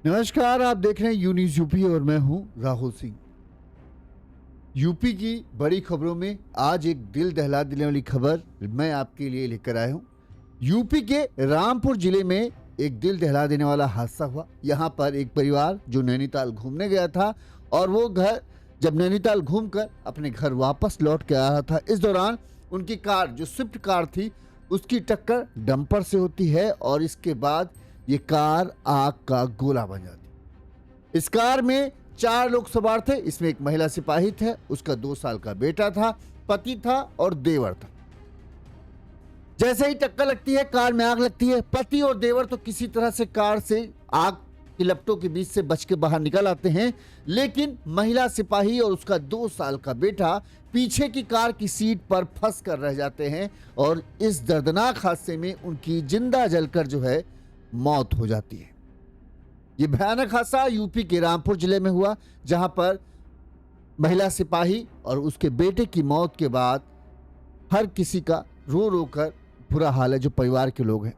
नमस्कार, आप देख रहे हैं यू न्यूज़ यूपी और मैं हूं राहुल सिंह। यूपी की बड़ी खबरों में आज एक दिल दहला देने वाली खबर मैं आपके लिए लेकर आया हूं। यूपी के रामपुर जिले में एक दिल दहला देने वाला हादसा हुआ। यहां पर एक परिवार जो नैनीताल घूमने गया था और वो घर जब नैनीताल घूमकर अपने घर वापस लौट के आ रहा था, इस दौरान उनकी कार जो स्विफ्ट कार थी उसकी टक्कर डंपर से होती है और इसके बाद ये कार आग का गोला बन जाती है। इस कार में 4 लोग सवार थे। इसमें एक महिला सिपाही थे, उसका 2 साल का बेटा था, पति था और देवर था। जैसे ही टक्कर लगती है, कार में आग लगती है। पति और देवर तो किसी तरह से कार से आग की लपटों के बीच से बच के बाहर निकल आते हैं, लेकिन महिला सिपाही और उसका 2 साल का बेटा पीछे की कार की सीट पर फंस कर रह जाते हैं और इस दर्दनाक हादसे में उनकी जिंदा जलकर जो है मौत हो जाती है। यह भयानक हादसा यूपी के रामपुर जिले में हुआ, जहां पर महिला सिपाही और उसके बेटे की मौत के बाद हर किसी का रो रो कर बुरा हाल है, जो परिवार के लोग हैं।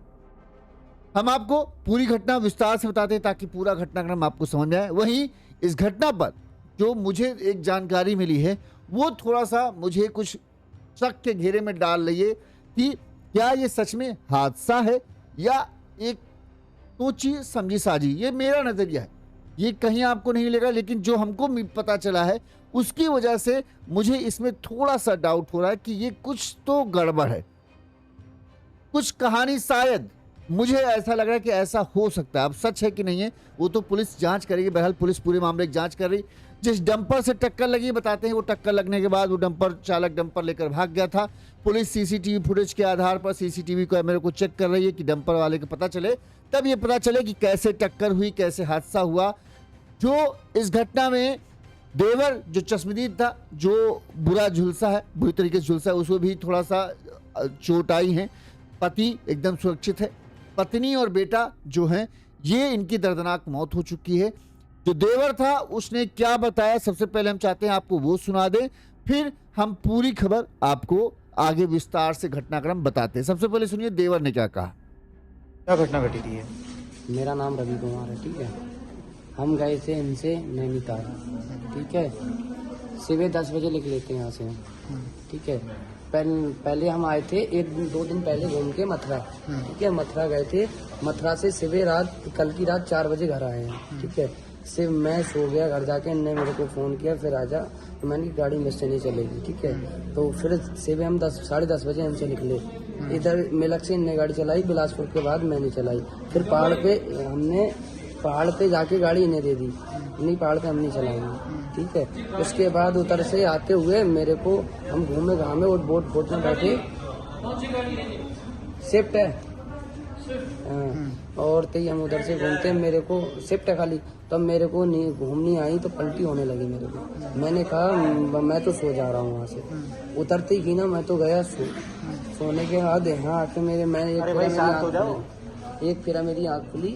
हम आपको पूरी घटना विस्तार से बताते हैं ताकि पूरा घटनाक्रम आपको समझ में आए। वहीं इस घटना पर जो मुझे एक जानकारी मिली है वो थोड़ा सा मुझे कुछ शक के घेरे में डाल रही है कि क्या ये सच में हादसा है या एक सोची समझी साजी। ये मेरा नजरिया है, ये कहीं आपको नहीं मिलेगा, लेकिन जो हमको पता चला है उसकी वजह से मुझे इसमें थोड़ा सा डाउट हो रहा है कि ये कुछ तो गड़बड़ है, कुछ कहानी शायद मुझे ऐसा लग रहा है कि ऐसा हो सकता है। अब सच है कि नहीं है वो तो पुलिस जांच करेगी। बहरहाल पुलिस पूरे मामले की जांच कर रही। जिस डंपर से टक्कर लगी, बताते हैं वो टक्कर लगने के बाद वो डंपर चालक डंपर लेकर भाग गया था। पुलिस सीसीटीवी फुटेज के आधार पर सीसीटीवी कैमरे को चेक कर रही है कि डंपर वाले को पता चले, तब ये पता चले कि कैसे टक्कर हुई, कैसे हादसा हुआ। जो इस घटना में देवर जो चश्मदीद था, जो बुरी तरीके से झुलसा है, उसको भी थोड़ा सा चोट आई है। पति एकदम सुरक्षित है। पत्नी और बेटा जो हैं ये इनकी दर्दनाक मौत हो चुकी है। जो देवर था उसने क्या बताया, सबसे पहले हम चाहते हैं आपको वो सुना दें, फिर हम पूरी खबर आपको आगे विस्तार से घटनाक्रम बताते हैं। सबसे पहले सुनिए देवर ने क्या कहा। क्या घटना घटी थी ये? मेरा नाम रवि कुमार है। ठीक है, हम गए थे इनसे नैनीताल। ठीक है, सुबह 10 बजे निकले लेते हैं यहाँ से हम। ठीक है, पहले हम आए थे 1-2 दिन पहले घूम के मथुरा। ठीक है, मथुरा गए थे। मथुरा से सुबह कल की रात 4 बजे घर आए हैं। ठीक है, सिर्फ मैं सो गया। घर जाके इनने मेरे को फ़ोन किया, फिर आजा, तो मैंने गाड़ी मुझसे नहीं चलेगी। ठीक है, तो फिर सुबह हम 10-10:30 बजे हमसे निकले। इधर मेलक से इनने गाड़ी चलाई, बिलासपुर के बाद मैंने चलाई। फिर पहाड़ पे जाके गाड़ी इन्हें दे दी। नहीं, पहाड़ पे हम नहीं चलाएंगे। ठीक है, उसके बाद उधर से आते हुए मेरे को हम घूमे घामे और बोट में बैठे। शिफ्ट है और तभी हम उधर से घूमते, मेरे को शिफ्ट है खाली, तब मेरे को नहीं घूमनी आई तो पलटी होने लगी मेरे को। मैंने कहा मैं तो सो जा रहा हूँ। वहाँ से उतरते ही ना मैं तो गया सोने के बाद यहाँ आके एक फिर मेरी आँख खुली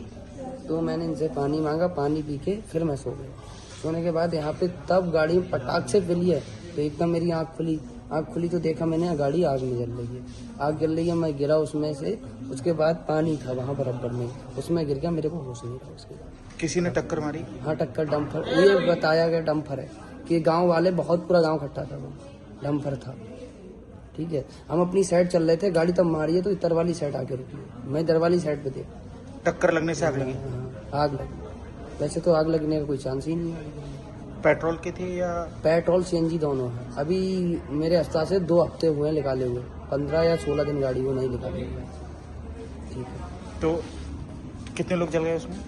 तो मैंने इनसे पानी मांगा, पानी पी के फिर मैं सो गया। सोने के बाद यहाँ पे तब गाड़ी पटाख से फिली है तो एकदम मेरी आँख खुली तो देखा मैंने गाड़ी आग में जल रही है। आग जल रही है, मैं गिरा उसमें से। उसके बाद पानी था वहाँ बराबर में, उसमें गिर गया, मेरे को होश नहीं था उसके बाद। किसी ने टक्कर मारी? हाँ, टक्कर डंपर, ये बताया गया डंपर है कि गांव वाले, बहुत पूरा गांव इकट्ठा था, वो डंपर था। ठीक है, हम अपनी साइड चल रहे थे, गाड़ी तब मारी है तो इधर वाली साइड आके रुकी। मैं इधर वाली साइड पे थे। टक्कर लगने से आग लगी? हाँ, आग लगी। वैसे तो आग लगने का कोई चांस ही नहीं है। पेट्रोल की थी या? पेट्रोल सीएनजी दोनों है। अभी मेरे हफ्ता से 2 हफ्ते हुए हैं निकाले हुए, 15 या 16 दिन गाड़ी को नहीं निकाले हुए। ठीक है, तो कितने लोग जल गए उसमें?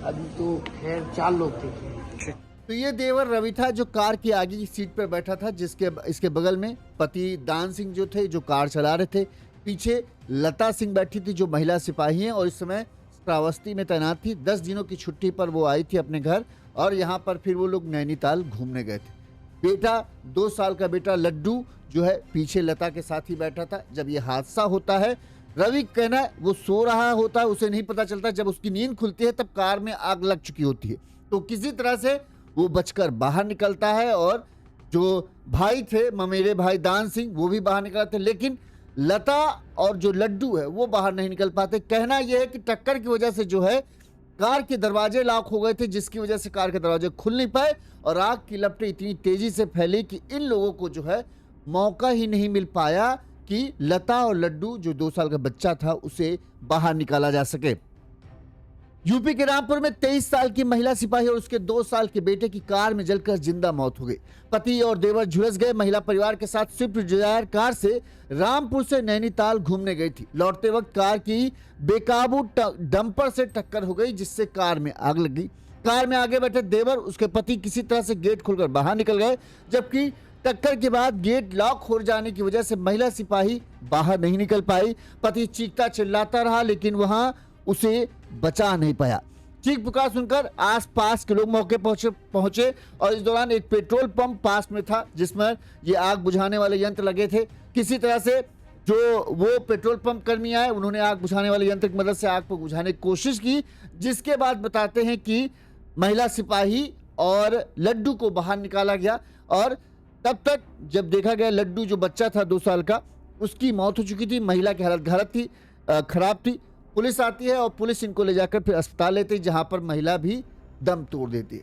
अभी तो खैर 4 लोग थे। तो ये देवर रवि था जो कार की आगे की सीट पर बैठा था, इसके बगल में पति दान सिंह जो थे, जो कार चला रहे थे। पीछे लता सिंह बैठी थी जो महिला सिपाही हैं और इस समय श्रावस्ती में तैनात थी। 10 दिनों की छुट्टी पर वो आई थी अपने घर और यहाँ पर फिर वो लोग नैनीताल घूमने गए थे। बेटा 2 साल का बेटा लड्डू जो है पीछे लता के साथ ही बैठा था। जब ये हादसा होता है, रवि कहना है वो सो रहा होता है, उसे नहीं पता चलता। जब उसकी नींद खुलती है तब कार में आग लग चुकी होती है, तो किसी तरह से वो बचकर बाहर निकलता है और जो भाई थे ममेरे भाई दान सिंह वो भी बाहर निकल थे, लेकिन लता और जो लड्डू है वो बाहर नहीं निकल पाते। कहना यह है कि टक्कर की वजह से जो है कार के दरवाजे लॉक हो गए थे, जिसकी वजह से कार के दरवाजे खुल नहीं पाए और आग की लपटें इतनी तेजी से फैली कि इन लोगों को जो है मौका ही नहीं मिल पाया कि लता और लड्डू जो 2 साल का बच्चा था उसे बाहर निकाला जा सके। यूपी के रामपुर में 23 साल की महिला सिपाही और उसके 2 साल के बेटे की कार में जलकर जिंदा मौत हो गई। पति और देवर झुलस गए। महिला परिवार के साथ स्विफ्ट डिजायर कार से रामपुर से नैनीताल घूमने गई थी। लौटते वक्त कार की बेकाबू डंपर से टक्कर हो गई, जिससे कार में आग लग गई। कार में आगे बैठे देवर उसके पति किसी तरह से गेट खोलकर बाहर निकल गए, जबकि टक्कर के बाद गेट लॉक हो जाने की वजह से महिला सिपाही बाहर नहीं निकल पाई। पति चीखता चिल्लाता रहा, लेकिन वहां उसे बचा नहीं पाया। चीख पुकार सुनकर आसपास के लोग मौके पहुंचे और इस दौरान एक पेट्रोल पंप पास में था, जिसमें ये आग बुझाने वाले यंत्र लगे थे। किसी तरह से जो वो पेट्रोल पंप कर्मी आए, उन्होंने आग बुझाने वाले यंत्र की मदद से आग को बुझाने की कोशिश की, जिसके बाद बताते हैं कि महिला सिपाही और लड्डू को बाहर निकाला गया और तब तक जब देखा गया लड्डू जो बच्चा था 2 साल का, उसकी मौत हो चुकी थी। महिला की हालत खराब थी। पुलिस आती है और पुलिस इनको ले जाकर फिर अस्पताल लेती है, जहां पर महिला भी दम तोड़ देती है।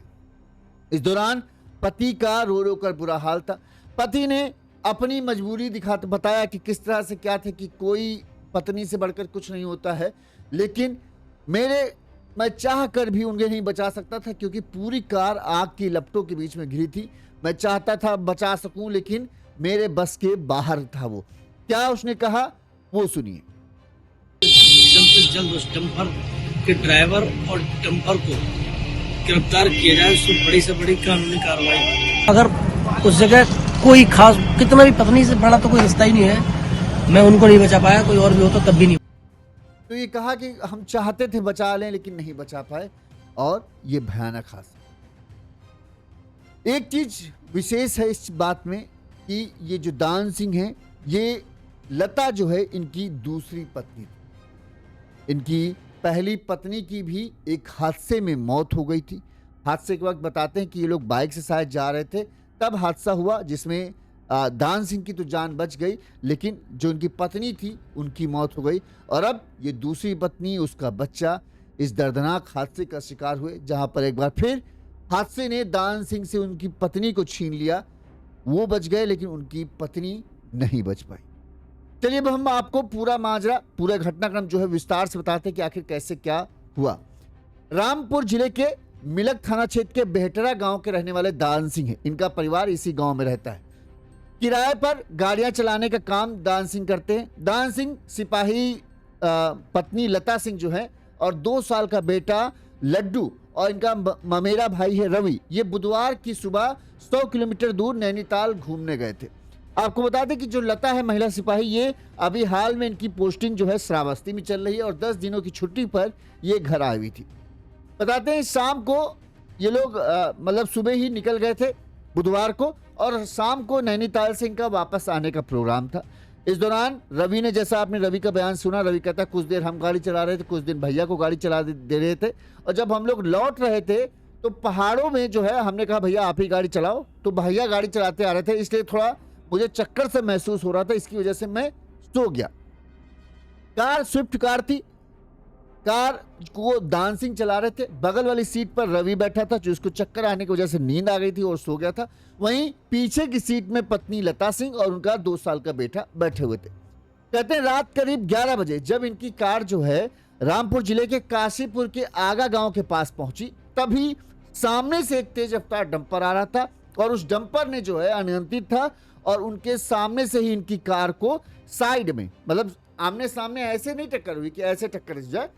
इस दौरान पति का रो रो कर बुरा हाल था। पति ने अपनी मजबूरी बताया कि किस तरह से क्या थे कि कोई पत्नी से बढ़कर कुछ नहीं होता है, लेकिन मैं चाह कर भी उन्हें नहीं बचा सकता था, क्योंकि पूरी कार आग की लपटों के बीच में घिरी थी। मैं चाहता था बचा सकूं, लेकिन मेरे बस के बाहर था वो। क्या उसने कहा वो सुनिए। जल्द से जल्द उस डंपर के ड्राइवर और डंपर को गिरफ्तार किया जाए, उससे बड़ी से बड़ी कानूनी कार्रवाई। अगर उस जगह कोई खास कितना भी पत्नी से बड़ा तो कोई रिश्ता ही नहीं है, मैं उनको नहीं बचा पाया, कोई और भी होता तब भी नहीं। तो ये कहा कि हम चाहते थे बचा लें, लेकिन नहीं बचा पाए, और ये भयानक हादसा। एक चीज विशेष है इस बात में कि ये जो दान सिंह हैं, ये लता जो है इनकी दूसरी पत्नी थी। इनकी पहली पत्नी की भी एक हादसे में मौत हो गई थी। हादसे के वक्त बताते हैं कि ये लोग बाइक से शायद जा रहे थे, तब हादसा हुआ, जिसमें दान सिंह की तो जान बच गई, लेकिन जो उनकी पत्नी थी उनकी मौत हो गई। और अब ये दूसरी पत्नी, उसका बच्चा इस दर्दनाक हादसे का शिकार हुए, जहां पर एक बार फिर हादसे ने दान सिंह से उनकी पत्नी को छीन लिया। वो बच गए, लेकिन उनकी पत्नी नहीं बच पाई। चलिए अब हम आपको पूरा माजरा, पूरा घटनाक्रम जो है विस्तार से बताते हैं कि आखिर कैसे क्या हुआ। रामपुर जिले के मिलक थाना क्षेत्र के बेहटरा गांव के रहने वाले दान सिंह हैं। इनका परिवार इसी गांव में रहता है। किराए पर गाड़ियां चलाने का काम दान सिंह करते हैं। दान सिंह सिपाही पत्नी लता सिंह जो है और 2 साल का बेटा लड्डू और इनका ममेरा भाई है रवि, ये बुधवार की सुबह 100 किलोमीटर दूर नैनीताल घूमने गए थे। आपको बता दें कि जो लता है महिला सिपाही, ये अभी हाल में इनकी पोस्टिंग जो है श्रावस्ती में चल रही है और 10 दिनों की छुट्टी पर ये घर आई हुई थी। बताते हैं शाम को ये लोग मतलब सुबह ही निकल गए थे बुधवार को, और शाम को नैनीताल से इनका वापस आने का प्रोग्राम था। इस दौरान रवि ने, जैसा आपने रवि का बयान सुना, रवि कहता कुछ देर हम गाड़ी चला रहे थे, कुछ दिन भैया को गाड़ी चला दे रहे थे, और जब हम लोग लौट रहे थे तो पहाड़ों में जो है हमने कहा भैया आप ही गाड़ी चलाओ, तो भैया गाड़ी चलाते आ रहे थे, इसलिए थोड़ा मुझे चक्कर से महसूस हो रहा था, इसकी वजह से मैं सो गया। कार स्विफ्ट कार थी। कार को दान सिंह चला रहे थे। बगल वाली सीट पर रवि बैठा था, जो उसको चक्कर आने की वजह से नींद आ गई थी और सो गया था। वहीं पीछे की सीट में पत्नी लता सिंह और उनका 2 साल का बेटा बैठे हुए थे। कहते हैं रात करीब 11 बजे जब इनकी कार जो है रामपुर जिले के काशीपुर के आगा गांव के पास पहुंची, तभी सामने से एक तेज रफ्तार डंपर आ रहा था और उस डंपर ने जो है अनियंत्रित था और उनके सामने से ही इनकी कार को साइड में, मतलब आमने सामने ऐसे नहीं टक्कर हुई कि ऐसे टक्कर जाए,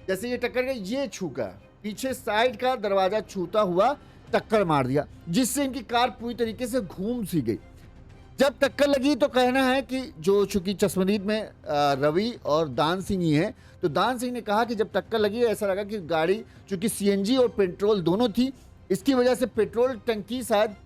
जैसे ये टक्कर गई ये छू का पीछे साइड का दरवाजा छूता हुआ टक्कर मार दिया, जिससे इनकी कार पूरी तरीके से घूम सी गई। जब टक्कर लगी तो कहना है कि जो चूंकि चश्मदीद में रवि और दान सिंह ही हैं, तो दान सिंह ने कहा कि जब टक्कर लगी ऐसा लगा कि गाड़ी चूंकि सीएनजी और पेट्रोल दोनों थी, इसकी वजह से पेट्रोल टंकी शायद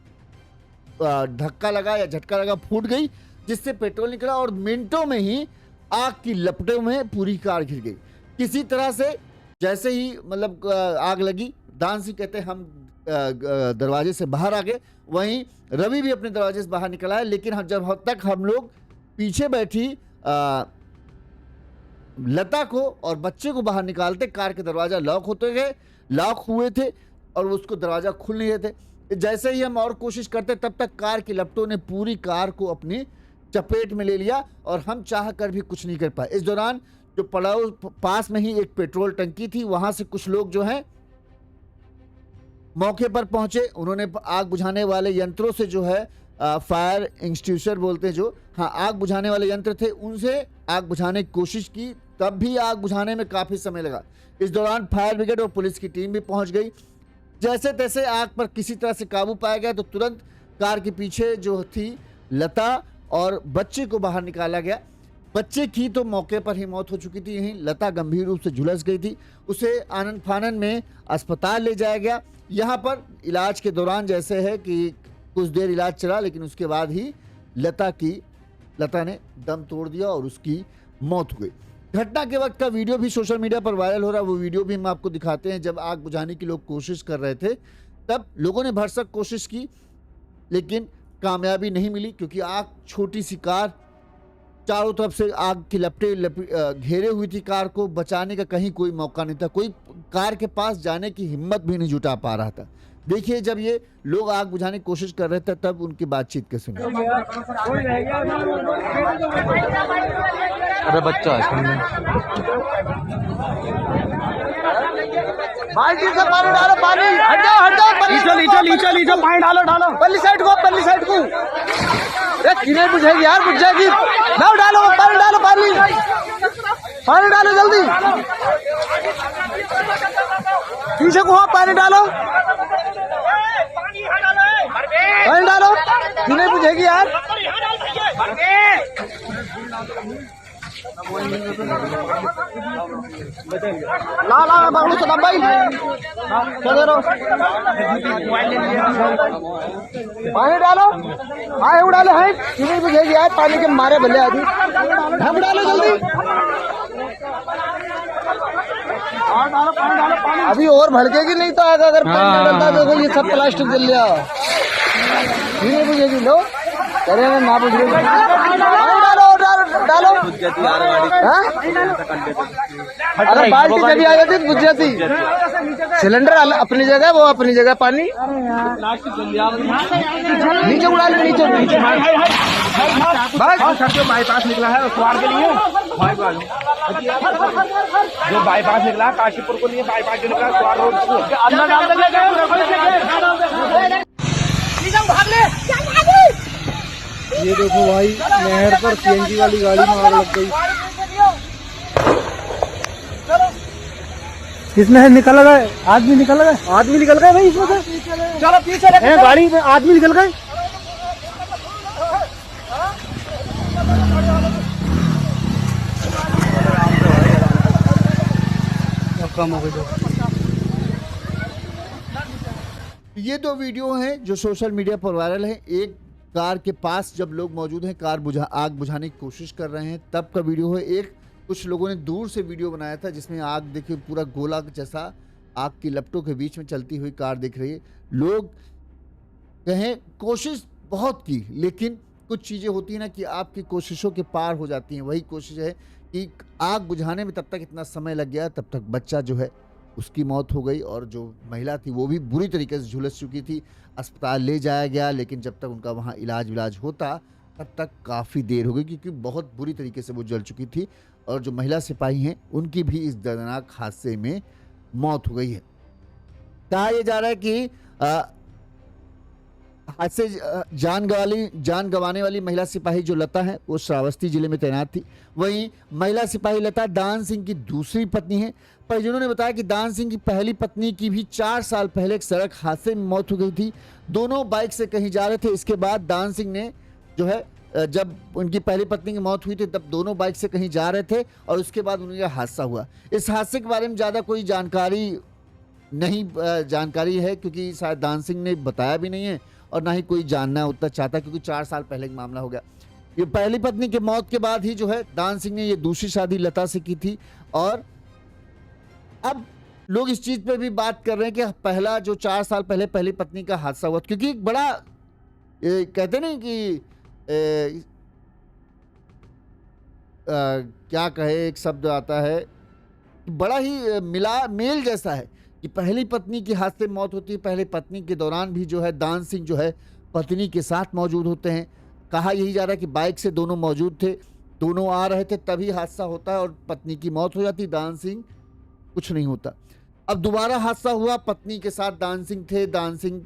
धक्का लगा या झटका लगा, फूट गई, जिससे पेट्रोल निकला और मिनटों में ही आग की लपटों में पूरी कार घिर गई। किसी तरह से जैसे ही मतलब आग लगी, दान सिंह कहते हम दरवाजे से बाहर आ गए, वहीं रवि भी अपने दरवाजे से बाहर निकल आया, लेकिन जब तक हम लोग पीछे बैठी लता सिंह, जो कि 2 साल की पत्नी थी, उसकी मौत हो चुकी थी। 2 साल की पत्नी, 2 साल की लता को और बच्चे को बाहर निकालते कार के दरवाजा लॉक हुए थे और उसको दरवाजा खुल नहीं रहे थे। जैसे ही हम और कोशिश करते तब तक कार की लपटों ने पूरी कार को अपनी चपेट में ले लिया और हम चाह कर भी कुछ नहीं कर पाए। इस दौरान जो पड़ाव पास में ही एक पेट्रोल टंकी थी, वहां से कुछ लोग जो हैं मौके पर पहुंचे। उन्होंने आग बुझाने वाले यंत्रों से जो है फायर एक्सटिंग्विशर बोलते हैं जो, हाँ, आग बुझाने वाले यंत्र थे, उनसे आग बुझाने की कोशिश की, तब भी आग बुझाने में काफ़ी समय लगा। इस दौरान फायर ब्रिगेड और पुलिस की टीम भी पहुंच गई। जैसे तैसे आग पर किसी तरह से काबू पाया गया तो तुरंत कार के पीछे जो थी लता और बच्चे को बाहर निकाला गया। बच्चे की तो मौके पर ही मौत हो चुकी थी, यहीं लता गंभीर रूप से झुलस गई थी। उसे आनन फानन में अस्पताल ले जाया गया। यहाँ पर इलाज के दौरान जैसे है कि कुछ देर इलाज चला, लेकिन उसके बाद ही लता ने दम तोड़ दिया और उसकी मौत हो गई। घटना के वक्त का वीडियो भी सोशल मीडिया पर वायरल हो रहा है, वो वीडियो भी हम आपको दिखाते हैं। जब आग बुझाने की लोग कोशिश कर रहे थे तब लोगों ने भरसक कोशिश की, लेकिन कामयाबी नहीं मिली, क्योंकि आग छोटी सी कार, चारों तरफ से आग की लपटें घेरे हुई थी। कार को बचाने का कहीं कोई मौका नहीं था, कोई कार के पास जाने की हिम्मत भी नहीं जुटा पा रहा था। देखिए, जब ये लोग आग बुझाने की कोशिश कर रहे थे तब उनकी बातचीत के सुनिए। अरे बच्चा है, बाल्टी से पानी डालो, पानी हट जाओ, लीचो पानी डालो पल्ली साइड को। अरे किने बुझेगी यार, बुझ जाएगी। डालो पानी डालो जल्दी। पीछे को पानी डालो किने बुझेगी यार। ला बाबू सदा भाई पानी डालो, आए डालो है किने बुझेगी यार, पानी के मारे भले आदमी। हम डालो जल्दी, अभी और भड़केगी नहीं तो आगे अगर पानी डालता देखो ये सब प्लास्टिक जल गया। किने बुझेगी लो, अरे ना बुझ रही, डालो। अगर बाल्टी जब आ जाती बुझ जाती। सिलेंडर अपनी जगह, वो अपनी जगह, पानी नीचे उड़ा ले, नीचे बाईपास निकला है स्वार के लिए, जो बाईपास निकला काशीपुर को लिए, बाईपास जो निकला स्वार रोड अंदर डाल दे। ये देखो भाई, नहर पर सीएनजी वाली गाड़ी में आग लग गई। इसमें निकल गए, आदमी निकल गए भाई इसमें से। चलो पीछे गाड़ी में आदमी निकल गए। कम हो गई। ये दो वीडियो हैं जो सोशल मीडिया पर वायरल है। एक कार के पास जब लोग मौजूद हैं, आग बुझाने की कोशिश कर रहे हैं, तब का वीडियो है। एक कुछ लोगों ने दूर से वीडियो बनाया था जिसमें आग देखिए, पूरा गोला जैसा आग की लपटों के बीच में चलती हुई कार दिख रही है। लोग कहें कोशिश बहुत की, लेकिन कुछ चीज़ें होती हैं ना कि आपकी कोशिशों के पार हो जाती हैं। वही कोशिश है कि आग बुझाने में तब तक इतना समय लग गया, तब तक बच्चा जो है उसकी मौत हो गई और जो महिला थी वो भी बुरी तरीके से झुलस चुकी थी। अस्पताल ले जाया गया, लेकिन जब तक उनका वहाँ इलाज होता तब तक काफ़ी देर हो गई, क्योंकि बहुत बुरी तरीके से वो जल चुकी थी। और जो महिला सिपाही हैं उनकी भी इस दर्दनाक हादसे में मौत हो गई है। कहा यह जा रहा है कि हादसे जान गंवाने वाली महिला सिपाही जो लता है वो श्रावस्ती जिले में तैनात थी। वहीं महिला सिपाही लता दान सिंह की दूसरी पत्नी है। परिजनों ने बताया कि दान सिंह की पहली पत्नी की भी 4 साल पहले एक सड़क हादसे में मौत हो गई थी। दोनों बाइक से कहीं जा रहे थे। इसके बाद दान सिंह ने जो है, जब उनकी पहली पत्नी की मौत हुई थी तब दोनों बाइक से कहीं जा रहे थे और उसके बाद उनका हादसा हुआ। इस हादसे के बारे में ज़्यादा कोई जानकारी है, क्योंकि शायद दान सिंह ने बताया भी नहीं है और ना ही कोई जानना उतना चाहता, क्योंकि 4 साल पहले का मामला हो गया। ये पहली पत्नी की मौत के बाद ही जो है दान सिंह ने ये दूसरी शादी लता से की थी। और अब लोग इस चीज पे भी बात कर रहे हैं कि पहला जो 4 साल पहले पहली पत्नी का हादसा हुआ, क्योंकि एक बड़ा कहते नहीं कि क्या कहे, एक शब्द आता है, बड़ा ही मेल जैसा है कि पहली पत्नी की हाथ से मौत होती है, पहले पत्नी के दौरान भी जो है दान सिंह जो है पत्नी के साथ मौजूद होते हैं। कहा यही जा रहा है कि बाइक से दोनों मौजूद थे, दोनों आ रहे थे, तभी हादसा होता है और पत्नी की मौत हो जाती, दान सिंह कुछ नहीं होता। अब दोबारा हादसा हुआ, पत्नी के साथ दान सिंह थे, दान सिंह,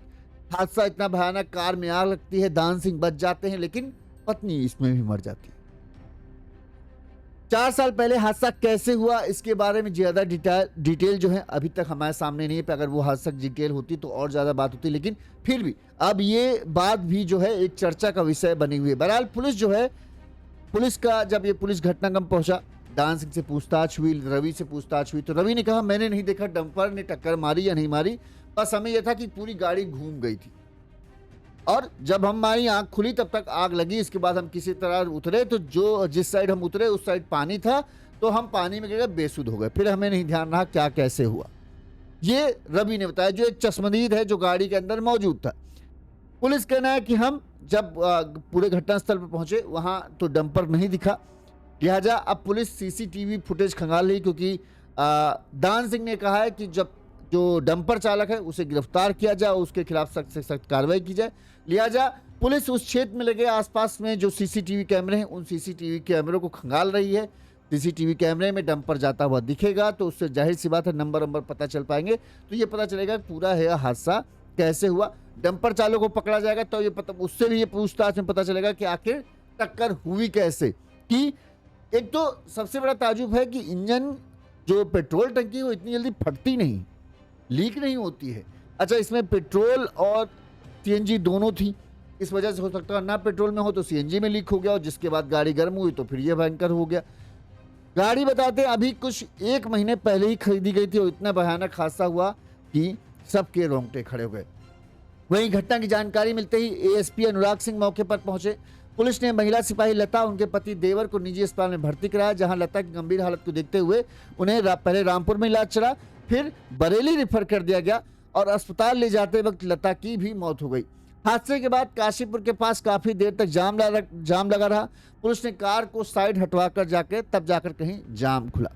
हादसा इतना भयानक, कार में आग लगती है, दान सिंह बच जाते हैं लेकिन पत्नी इसमें भी मर जाती है। 4 साल पहले हादसा कैसे हुआ इसके बारे में ज़्यादा डिटेल जो है अभी तक हमारे सामने नहीं है। अगर वो हादसा डिटेल होती तो और ज़्यादा बात होती, लेकिन फिर भी अब ये बात भी जो है एक चर्चा का विषय बनी हुई है। बहरहाल पुलिस जो है, पुलिस का जब ये पुलिस घटनाक्रम पहुंचा, दान सिंह से पूछताछ हुई, रवि से पूछताछ हुई, तो रवि ने कहा मैंने नहीं देखा डंपर ने टक्कर मारी या नहीं मारी, बस हमें यह था कि पूरी गाड़ी घूम गई थी और जब हमारी आंख खुली तब तक आग लगी। इसके बाद हम किसी तरह उतरे तो जो जिस साइड हम उतरे उस साइड पानी था, तो हम पानी में गिर गए, बेसुध हो गए, फिर हमें नहीं ध्यान रहा क्या कैसे हुआ। ये रवि ने बताया, जो एक चश्मदीद है जो गाड़ी के अंदर मौजूद था। पुलिस कहना है कि हम जब पूरे घटनास्थल पर पहुंचे वहां तो डंपर नहीं दिखा, लिहाजा अब पुलिस सीसीटीवी फुटेज खंगाल रही, क्योंकि दान सिंह ने कहा है कि जब जो डंपर चालक है उसे गिरफ्तार किया जाए, उसके खिलाफ सख्त से सख्त कार्रवाई की जाए। लिहाजा पुलिस उस क्षेत्र में लगे आसपास में जो सीसीटीवी कैमरे हैं उन सीसीटीवी कैमरों को खंगाल रही है। सीसीटीवी कैमरे में डंपर जाता हुआ दिखेगा तो उससे जाहिर सी बात है नंबर पता चल पाएंगे, तो ये पता चलेगा पूरा है हादसा कैसे हुआ। डंपर चालक को पकड़ा जाएगा तो ये पता, उससे भी ये पूछताछ में पता चलेगा कि आखिर टक्कर हुई कैसे। कि एक तो सबसे बड़ा ताजुब है कि इंजन जो पेट्रोल टंकी वो इतनी जल्दी फटती नहीं, लीक नहीं होती है। अच्छा, इसमें पेट्रोल और सीएनजी दोनों थी, इस वजह से हो सकता है ना पेट्रोल में हो तो सीएनजी में लीक हो गया और जिसके बाद गाड़ी गर्म हुई तो फिर यह भयंकर हो गया। गाड़ी बताते अभी कुछ 1 महीने पहले ही खरीदी गई थी और इतना भयानक हादसा हुआ कि सबके रोंगटे खड़े हो गए। वहीं घटना की जानकारी मिलते ही एएसपी अनुराग सिंह मौके पर पहुंचे। पुलिस ने महिला सिपाही लता, उनके पति देवर को निजी अस्पताल में भर्ती कराया, जहां लता की गंभीर हालत को देखते हुए उन्हें पहले रामपुर में इलाज चला, फिर बरेली रेफर कर दिया गया और अस्पताल ले जाते वक्त लता की भी मौत हो गई। हादसे के बाद काशीपुर के पास काफी देर तक जाम लगा रहा। पुलिस ने कार को साइड हटवाकर जाकर कहीं जाम खुला।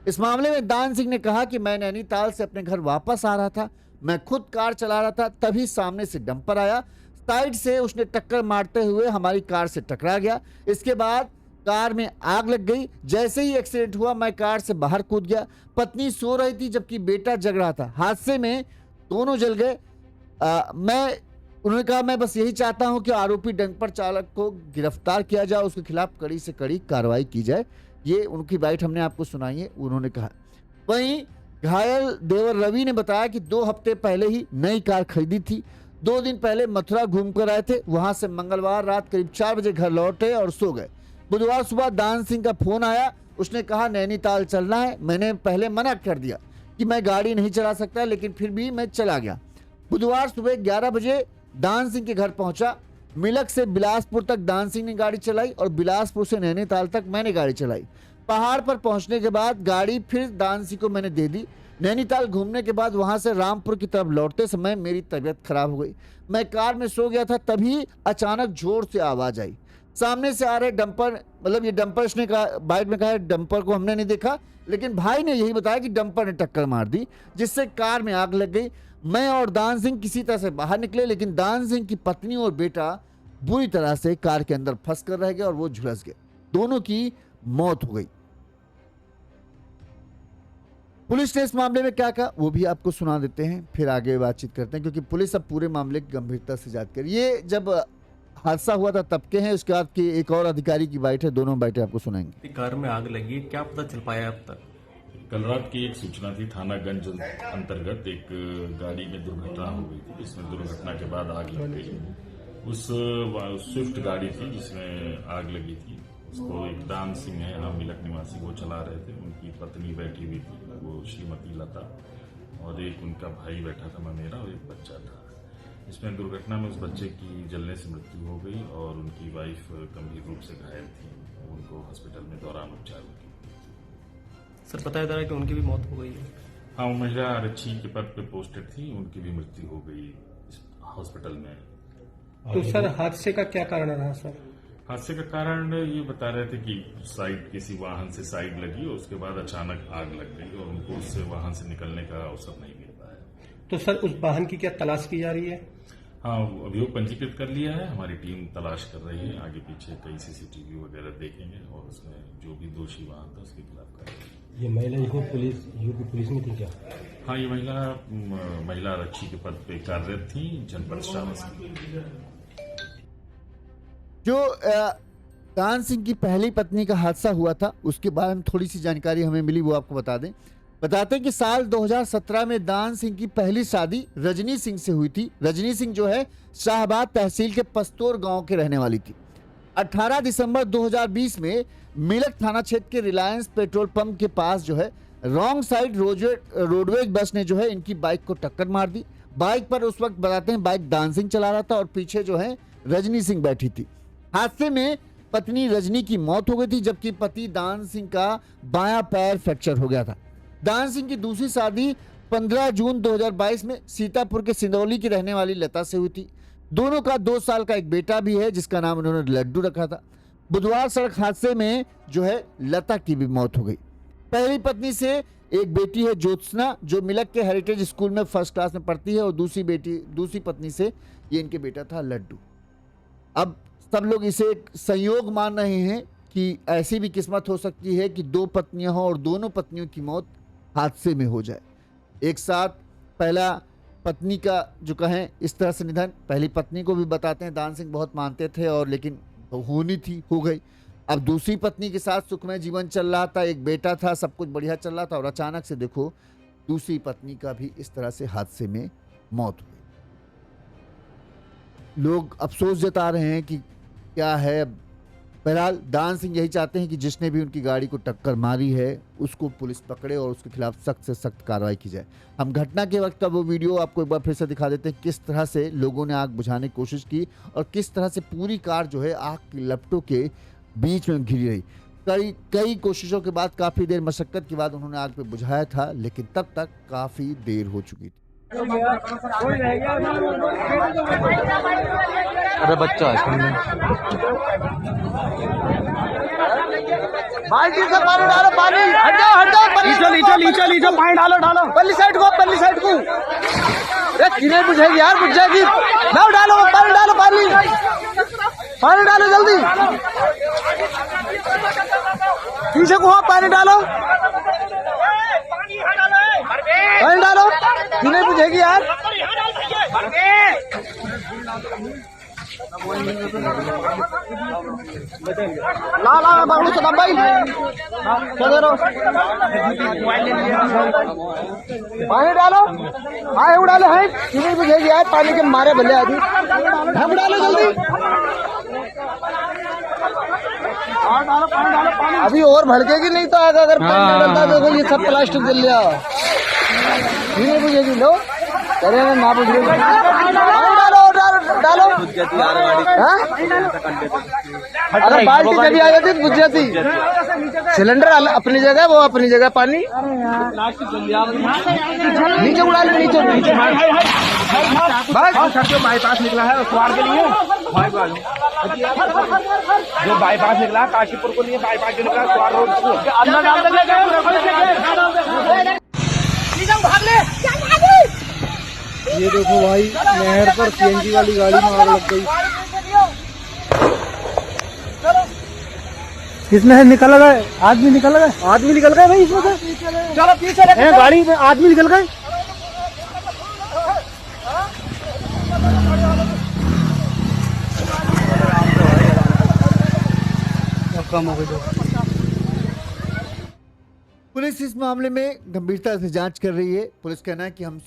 इस मामले में दान सिंह ने कहा कि मैं नैनीताल से अपने घर वापस आ रहा था, मैं खुद कार चला रहा था, तभी सामने से डंपर आया, साइड से उसने टक्कर मारते हुए हमारी कार से टकरा गया। इसके बाद कार में आग लग गई। जैसे ही एक्सीडेंट हुआ मैं कार से बाहर कूद गया। पत्नी सो रही थी जबकि बेटा जग रहा था। हादसे में दोनों जल गए। उन्होंने कहा मैं बस यही चाहता हूं कि आरोपी डंपर चालक को गिरफ्तार किया जाए, उसके खिलाफ कड़ी से कड़ी कार्रवाई की जाए। ये उनकी बाइट हमने आपको सुनाई है, उन्होंने कहा। वहीं घायल देवर रवि ने बताया कि 2 हफ्ते पहले ही नई कार खरीदी थी। 2 दिन पहले मथुरा घूमकर आए थे, वहां से मंगलवार रात करीब 4 बजे घर लौटे और सो गए। बुधवार सुबह दान सिंह का फोन आया, उसने कहा नैनीताल चलना है। मैंने पहले मना कर दिया कि मैं गाड़ी नहीं चला सकता, लेकिन फिर भी मैं चला गया। बुधवार सुबह 11 बजे दान सिंह के घर पहुंचा। मिलक से बिलासपुर तक दान सिंह ने गाड़ी चलाई और बिलासपुर से नैनीताल तक मैंने गाड़ी चलाई। पहाड़ पर पहुंचने के बाद गाड़ी फिर दान सिंह को मैंने दे दी। नैनीताल घूमने के बाद वहां से रामपुर की तरफ लौटते समय मेरी तबीयत खराब हो गई। मैं कार में सो गया था, तभी अचानक जोर से आवाज आई। सामने से आ रहे डंपर, मतलब ये डंपर, इसने कहा बाइट में कहा डंपर को हमने नहीं देखा, लेकिन भाई ने यही बताया कि डंपर ने टक्कर मार दी जिससे कार में आग लग गई। मैं और दान सिंह किसी तरह से बाहर निकले, लेकिन दान सिंह की पत्नी और बेटा बुरी तरह से कार के अंदर फंस कर रह गए और वो झुलस गए। दोनों की मौत हो गई। पुलिस ने इस मामले में क्या कहा वो भी आपको सुना देते हैं, फिर आगे बातचीत करते हैं, क्योंकि पुलिस अब पूरे मामले की गंभीरता से जांच कर। ये जब हादसा हुआ था तब के हैं, उसके बाद की एक और अधिकारी की बाइट है, दोनों बाइटें आपको सुनाएंगे। कार में आग लगी, क्या पता चल पाया अब तक? कल रात की एक सूचना थी, थानागंज अंतर्गत एक गाड़ी में दुर्घटना हो गई थी, जिसमें दुर्घटना के बाद आग लग गई। उस स्विफ्ट गाड़ी थी जिसमें आग लगी थी, उसको एक दान सिंह है, यहाँ मिलक निवासी, वो चला रहे थे। उनकी पत्नी बैठी हुई थी, वो श्रीमती लता, और एक उनका भाई बैठा था ममेरा, और एक बच्चा था। इसमें दुर्घटना में उस बच्चे की जलने से मृत्यु हो गई और उनकी वाइफ गंभीर रूप से घायल थी, उनको हॉस्पिटल में दौरान उपचार की। सर बताया जा रहा है कि उनकी भी मौत हो गई है। हाँ, वो महिला आरक्षी के पद पे पोस्टेड थी, उनकी भी मृत्यु हो गई इस हॉस्पिटल में। तो सर हादसे का क्या कारण रहा सर? हादसे का कारण ये बता रहे थे कि साइड किसी वाहन से साइड लगी और उसके बाद अचानक आग लग गई और उनको उससे वाहन से निकलने का अवसर नहीं मिल पाया। तो सर उस वाहन की क्या तलाश की जा रही है? हाँ, अभियोग पंजीकृत कर लिया है, हमारी टीम तलाश कर रही है। आगे पीछे कई सीसीटीवी वगैरह देखेंगे और उसमें जो भी दोषी वाहन था उसके खिलाफ कार्रवाई। ये महिला इसमें यूपी पुलिस में थी क्या? हाँ, ये महिला आरक्षी के पद पे कार्यरत थी जनपद स्टारस की। जो दान सिंह की पहली पत्नी का हादसा हुआ था उसके बारे में थोड़ी सी जानकारी हमें मिली, वो आपको बता दें। बताते हैं कि साल 2017 में दान सिंह की पहली शादी रजनी सिंह से हुई थी। रजनी सिंह जो है शाहबाद तहसील के पस्तौर गांव के रहने वाली थी। 18 दिसंबर 2020 में मेलक थाना क्षेत्र के रिलायंस पेट्रोल पंप के पास जो है रॉन्ग साइड रोडवेज बस ने जो है इनकी बाइक को टक्कर मार दी। बाइक पर उस वक्त बताते हैं बाइक दान सिंह चला रहा था और पीछे जो है रजनी सिंह बैठी थी। हादसे में पत्नी रजनी की मौत हो गई थी जबकि पति दान सिंह का बायां पैर फ्रैक्चर हो गया था। दान सिंह की दूसरी शादी 15 जून 2022 में सीतापुर के सिंदौली की रहने वाली लता से हुई थी। दोनों का 2 साल का एक बेटा भी है जिसका नाम उन्होंने लड्डू रखा था। बुधवार सड़क हादसे में जो है लता की भी मौत हो गई। पहली पत्नी से एक बेटी है ज्योत्सना जो मिलक के हेरिटेज स्कूल में फर्स्ट क्लास में पढ़ती है और दूसरी पत्नी से ये इनके बेटा था लड्डू। अब सब लोग इसे एक संयोग मान रहे हैं कि ऐसी भी किस्मत हो सकती है कि 2 पत्नियां हों और दोनों पत्नियों की मौत हादसे में हो जाए एक साथ। पहला पत्नी का जो कहें इस तरह से निधन, पहली पत्नी को भी बताते हैं दान सिंह बहुत मानते थे और लेकिन होनी थी, हो गई। अब दूसरी पत्नी के साथ सुखमय जीवन चल रहा था, एक बेटा था, सब कुछ बढ़िया चल रहा था और अचानक से देखो दूसरी पत्नी का भी इस तरह से हादसे में मौत हो गई। लोग अफसोस जता रहे हैं कि क्या है। बहरहाल दान सिंह यही चाहते हैं कि जिसने भी उनकी गाड़ी को टक्कर मारी है उसको पुलिस पकड़े और उसके खिलाफ सख्त से सख्त कार्रवाई की जाए। हम घटना के वक्त का वो वीडियो आपको एक बार फिर से दिखा देते हैं, किस तरह से लोगों ने आग बुझाने की कोशिश की और किस तरह से पूरी कार जो है आग की लपटों के बीच में घिरी रही। कई कोशिशों के बाद, काफ़ी देर मशक्कत के बाद उन्होंने आग पे बुझाया था लेकिन तब तक काफ़ी देर हो चुकी थी। अरे बच्चा बाल्टी से पानी डालो, पानी हट जाओ नीचे पानी डालो पल्ली साइड को अरे किने बुझेगी यार, बुझ जाएगी। डालो पानी डालो जल्दी, पीछे को पानी डालो किने बुझेगी यार। ला बाबू सदा भाई पानी डालो, आए उड़ालो है किने बुझेगी यार, पानी के मारे भले आदमी। हम डालो जल्दी, अभी और भड़केगी नहीं तो आगे अगर पानी डालता देखो ये सब प्लास्टिक जल गया। किने बुझेगी लो, अरे ना बुझ रही, डालो अगर बाल्टी जब आ जाती बुझ जाती। सिलेंडर अपनी जगह, वो अपनी जगह, पानी नीचे उड़ा लो, नीचे बाईपास निकला है स्वार के लिए, जो बाईपास निकला काशीपुर को लिए बाईपास जो निकला स्वार रोड ये देखो भाई नहर पर सीएनजी वाली गाड़ी में आग लग गई। किसने निकल गए? आदमी निकल गए भाई इसमें से। चलो पीछे गाड़ी में आदमी निकल गए। कम हो गई। पुलिस इस मामले में गंभीरता से जांच कर रही है। पुलिस कहना है कि हम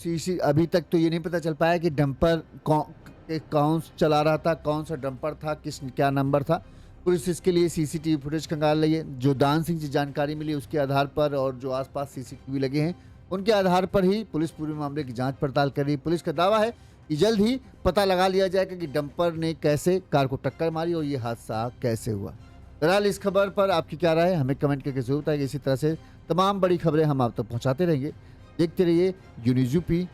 अभी तक तो ये नहीं पता चल पाया कि डंपर कौन चला रहा था, कौन सा डंपर था, क्या नंबर था। पुलिस इसके लिए सीसीटीवी फुटेज खंगाल रही है। जो दान सिंह से जानकारी मिली उसके आधार पर और जो आसपास सीसीटीवी लगे हैं उनके आधार पर ही पुलिस पूरे मामले की जांच पड़ताल कर रही है। पुलिस का दावा है कि जल्द ही पता लगा लिया जाएगा कि डंपर ने कैसे कार को टक्कर मारी और ये हादसा कैसे हुआ। बहरहाल इस खबर पर आपकी क्या राय है हमें कमेंट करके जरूर बताइए। इसी तरह से तमाम बड़ी खबरें हम आप तक पहुंचाते रहेंगे। देखते रहिए यूनिज़ यूपी।